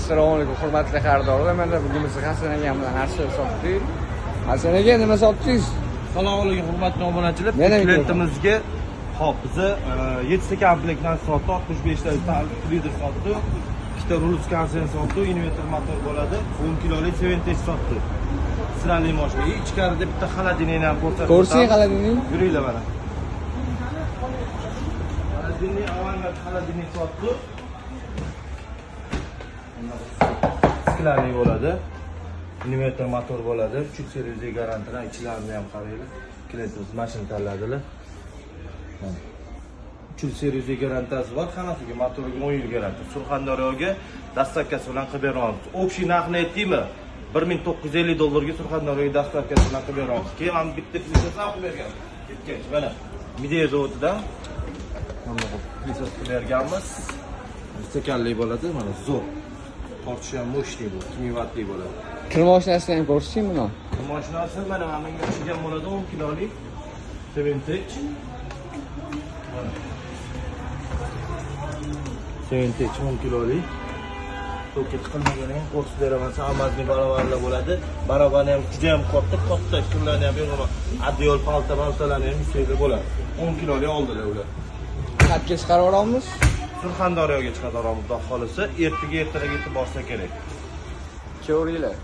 Assalomu alaykum hurmatli xaridorlar. Mana bugun biz Hasan akam bilan narsa sotdik. Hasan aka nima sotdingiz? Assalomu alaykum hurmatli obunachilar. Klientimizga hop bizni 7 ta komplektdan sotdi, 65 ta lider sotdi. 2 ta rul skansen sotdi, inverter motor bo'ladi, 10 kilolik Seventage sotdi. Sirali mashina. Ichkarida bitta xolodilnikni ham ko'rsatdim. Ko'rsang xolodilnik. Yuringlar mana. Xolodilnik avangard xolodilnik sotdi. Sklali bo'ladi. Inverter motor bo'ladi. 3 seriyali garantiyalar, ichlarini ham qaranglar. Klientimiz mashina tanladilar. 3 seriyali garantiyasi bor. Hammasiga motoriga 10 yil garantiya. Surxondaryoga dastavkasi bilan qilib beramiz. Общий narxni aytdingmi? $1950 ga Surxondaryoga dastavkasi bilan qilib beramiz. Keyin ham bitta plisasi ham qilib bergan. Ketgach, mana Midea zavodidan mana bu plisas qilib berganmiz. Stekanli bo'ladi, mana zo'r. Tortishi ham mo'shli bu, 2000 wattli bo'ladi. Kir mashinasini ham ko'rsating buni. Kir mashinasi mana menga tushgan bo'ladi 10 kilolik Seventage. Seventage 10 kilolik. To'ket qilmagan ham ko'rsatib beraman. Samarni barobarlar bo'ladi. Barabani ham juda ham katta, shunlarni ham yo'q. Adyol paltalarni ham yuksekda bo'ladi. 10 kilolik oldilar ular. Qatga chiqarib olamiz. Surxondaryoga chiqadi Xudo xolisa, ertaga yetib borsa kerak. Ko'ringlar.